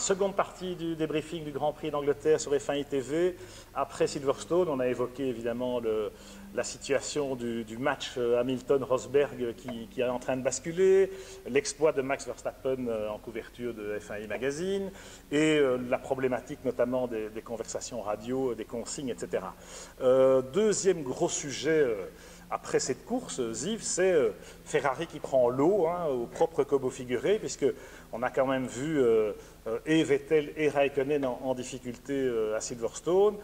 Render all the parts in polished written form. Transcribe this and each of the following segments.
Seconde partie du débriefing du Grand Prix d'Angleterre sur F1 ITV. Après Silverstone, on a évoqué évidemment la situation du match Hamilton-Rosberg qui est en train de basculer, l'exploit de Max Verstappen en couverture de F1i Magazine et la problématique notamment des conversations radio, des consignes, etc. Deuxième gros sujet après cette course, Ziv, c'est Ferrari qui prend l'eau au propre comme au figuré, puisqu'on a quand même vu et Vettel et Raikkonen en difficulté à Silverstone,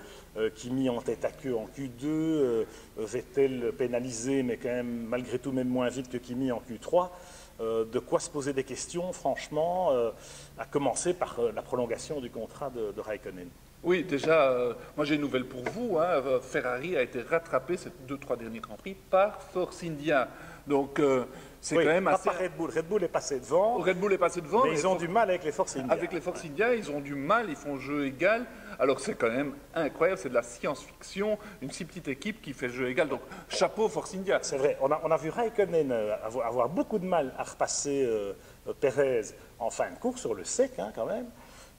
Kimi en tête à queue en Q2, Vettel pénalisé, mais quand même malgré tout même moins vite que Kimi en Q3. De quoi se poser des questions, franchement, à commencer par la prolongation du contrat de Raikkonen. Oui, déjà, moi j'ai une nouvelle pour vous. Ferrari a été rattrapé ces 2-3 derniers Grands Prix par Force India. Donc c'est quand même assez... Pas par Red Bull. Red Bull est passé devant. Red Bull est passé devant. Mais ils ont du mal avec les Force India. Avec les Force India, ils ont du mal, ils font jeu égal. Alors c'est quand même incroyable, c'est de la science-fiction, une si petite équipe qui fait jeu égal. Donc chapeau Force India. C'est vrai, on a vu Raikkonen avoir beaucoup de mal à repasser Perez en fin de course sur le sec quand même.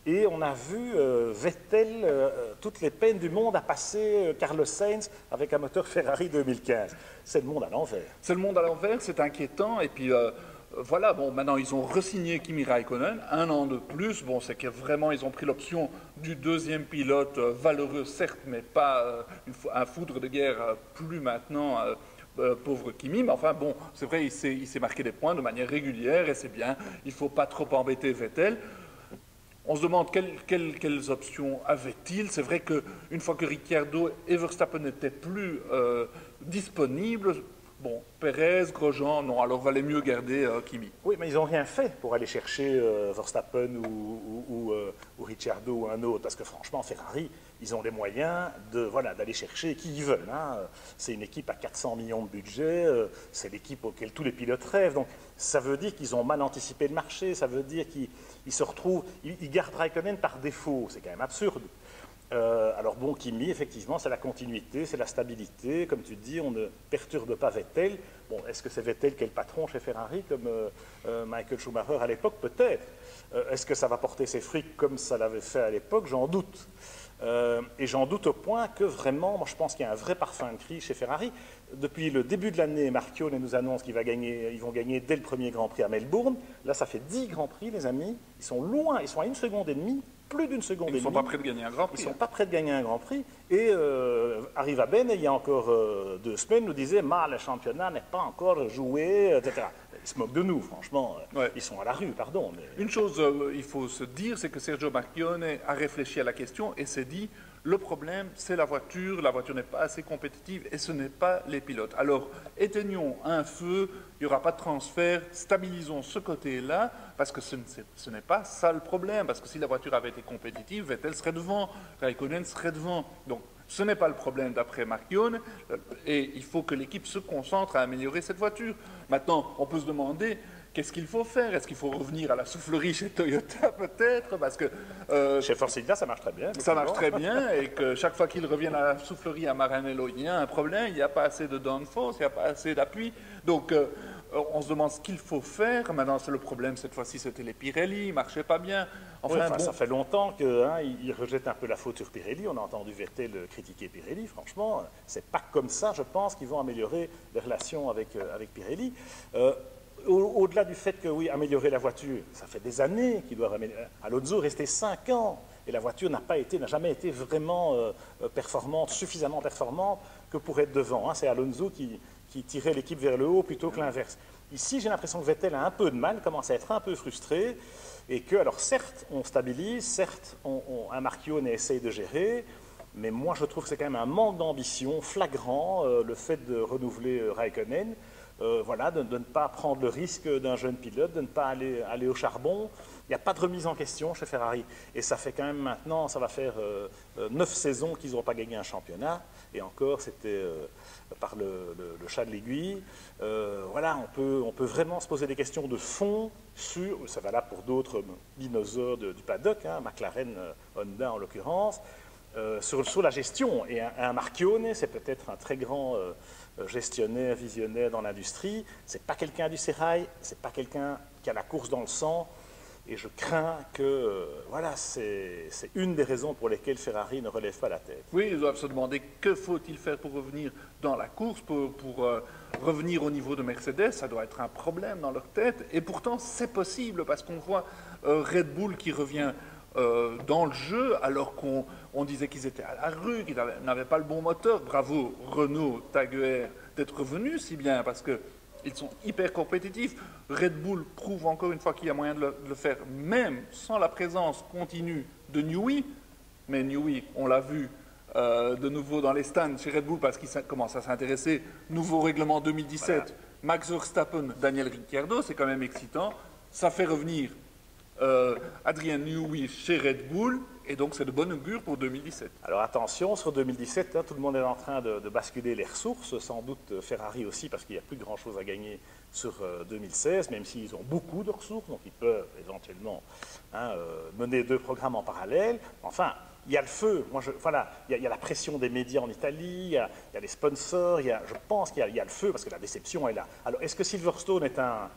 Et on a vu Vettel, toutes les peines du monde à passer Carlos Sainz avec un moteur Ferrari 2015. C'est le monde à l'envers. C'est le monde à l'envers, c'est inquiétant. Et puis voilà, bon, maintenant ils ont re-signé Kimi Raikkonen, 1 an de plus. Bon, c'est que vraiment ils ont pris l'option du deuxième pilote, valeureux certes, mais pas un foudre de guerre plus maintenant. Pauvre Kimi, mais enfin bon, c'est vrai, il s'est marqué des points de manière régulière et c'est bien. Il ne faut pas trop embêter Vettel. On se demande quelles options avait-il. C'est vrai qu'une fois que Ricciardo et Verstappen n'étaient plus disponibles, bon, Perez, Grosjean, non, alors valait mieux garder Kimi. Oui, mais ils n'ont rien fait pour aller chercher Verstappen ou Ricciardo ou un autre, parce que franchement, Ferrari, ils ont les moyens d'aller chercher qui ils veulent. C'est une équipe à 400 millions de budget, c'est l'équipe auquel tous les pilotes rêvent. Donc, ça veut dire qu'ils ont mal anticipé le marché, ça veut dire qu'ils se retrouvent, ils gardent Raikkonen par défaut, c'est quand même absurde. Alors bon, Kimi, effectivement, c'est la continuité, c'est la stabilité. Comme tu dis, on ne perturbe pas Vettel. Bon, est-ce que c'est Vettel qui est le patron chez Ferrari, comme Michael Schumacher à l'époque? Peut-être. Est-ce que ça va porter ses fruits comme ça l'avait fait à l'époque? J'en doute. Et j'en doute au point que vraiment, moi je pense qu'il y a un vrai parfum de crise chez Ferrari. Depuis le début de l'année, Marchione nous annonce qu'ils vont gagner dès le premier Grand Prix à Melbourne. Là, ça fait 10 Grands Prix, les amis. Ils sont loin, ils sont à 1 seconde et demie, plus d'1 seconde et demie. Ils ne sont pas prêts de gagner un Grand Prix. Ils ne sont pas prêts de gagner un Grand Prix. Et Arriva Ben, il y a encore 2 semaines, nous disait le championnat n'est pas encore joué, etc. Ils se moquent de nous, franchement. Ouais. Ils sont à la rue, pardon. Mais... Une chose, il faut se dire, c'est que Sergio Marchionne a réfléchi à la question et s'est dit, le problème, c'est la voiture n'est pas assez compétitive et ce n'est pas les pilotes. Alors, éteignons un feu, il n'y aura pas de transfert, stabilisons ce côté-là, parce que ce n'est pas ça le problème, parce que si la voiture avait été compétitive, Vettel serait devant, Raikkonen serait devant. Donc, ce n'est pas le problème d'après Marchionne, et il faut que l'équipe se concentre à améliorer cette voiture. Maintenant, on peut se demander, qu'est-ce qu'il faut faire? Est-ce qu'il faut revenir à la soufflerie chez Toyota, peut-être? Parce que chez Force India, ça marche très bien. Ça marche très bien, et que chaque fois qu'ils reviennent à la soufflerie à Maranello, il y a un problème, il n'y a pas assez de downforce, il n'y a pas assez d'appui. Donc, on se demande ce qu'il faut faire. Maintenant, c'est le problème, cette fois-ci, c'était les Pirelli, ils ne marchaient pas bien. Enfin, bon. Ça fait longtemps qu'ils rejettent un peu la faute sur Pirelli. On a entendu Vettel critiquer Pirelli. Franchement, c'est pas comme ça, je pense, qu'ils vont améliorer les relations avec Pirelli. Au-delà du fait que, oui, améliorer la voiture, ça fait des années qu'ils doivent améliorer. Alonso est resté 5 ans et la voiture n'a jamais été vraiment performante, suffisamment performante que pour être devant. C'est Alonso qui tirait l'équipe vers le haut plutôt que l'inverse. Ici, j'ai l'impression que Vettel a un peu de mal, commence à être un peu frustré et que, alors certes, on stabilise, certes, un Marchionne essaye de gérer, mais moi je trouve que c'est quand même un manque d'ambition flagrant, le fait de renouveler Raikkonen. De ne pas prendre le risque d'un jeune pilote, de ne pas aller au charbon. Il n'y a pas de remise en question chez Ferrari. Et ça fait quand même maintenant, ça va faire 9 saisons qu'ils n'ont pas gagné un championnat. Et encore, c'était par le chat de l'aiguille. On peut vraiment se poser des questions de fond sur, ça va là pour d'autres dinosaures du paddock, McLaren, Honda en l'occurrence, sur la gestion. Et un Marchionne, c'est peut-être un très grand gestionnaire, visionnaire dans l'industrie. C'est pas quelqu'un du sérail, c'est pas quelqu'un qui a la course dans le sang. Et je crains que, voilà, c'est une des raisons pour lesquelles Ferrari ne relève pas la tête. Oui, ils doivent se demander que faut-il faire pour revenir dans la course, pour revenir au niveau de Mercedes. Ça doit être un problème dans leur tête. Et pourtant, c'est possible parce qu'on voit Red Bull qui revient dans le jeu alors qu'on disait qu'ils étaient à la rue, qu'ils n'avaient pas le bon moteur. Bravo Renault, Taguer d'être revenus si bien parce que ils sont hyper compétitifs. Red Bull prouve encore une fois qu'il y a moyen de le faire, même sans la présence continue de Newey. Mais Newey, on l'a vu de nouveau dans les stands chez Red Bull parce qu'il commence à s'intéresser. Nouveau règlement 2017, voilà. Max Verstappen, Daniel Ricciardo, c'est quand même excitant. Ça fait revenir Adrian Newey chez Red Bull. Et donc, c'est de bon augure pour 2017. Alors, attention, sur 2017, hein, tout le monde est en train de basculer les ressources, sans doute Ferrari aussi, parce qu'il n'y a plus grand-chose à gagner sur 2016, même s'ils ont beaucoup de ressources, donc ils peuvent éventuellement mener 2 programmes en parallèle. Enfin, il y a le feu. Voilà, il y a la pression des médias en Italie, il y a les sponsors, je pense qu'il y a le feu, parce que la déception est là. Alors, est-ce que Silverstone est un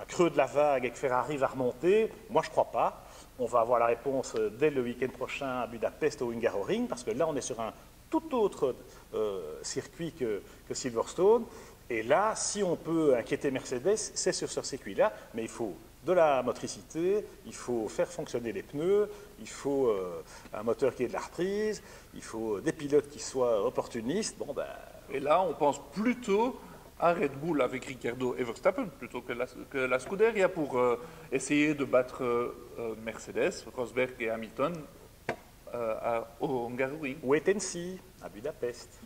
creux de la vague et que Ferrari va remonter? Moi, je ne crois pas. On va avoir la réponse dès le week-end prochain à Budapest au Hungaroring, parce que là, on est sur un tout autre circuit que Silverstone. Et là, si on peut inquiéter Mercedes, c'est sur ce circuit-là, mais il faut de la motricité, il faut faire fonctionner les pneus, il faut un moteur qui ait de la reprise, il faut des pilotes qui soient opportunistes. Bon, ben... Et là, on pense plutôt à Red Bull avec Ricciardo et Verstappen plutôt que la Scuderia pour essayer de battre Mercedes, Rosberg et Hamilton au Hungaroring. Wait and see à Budapest.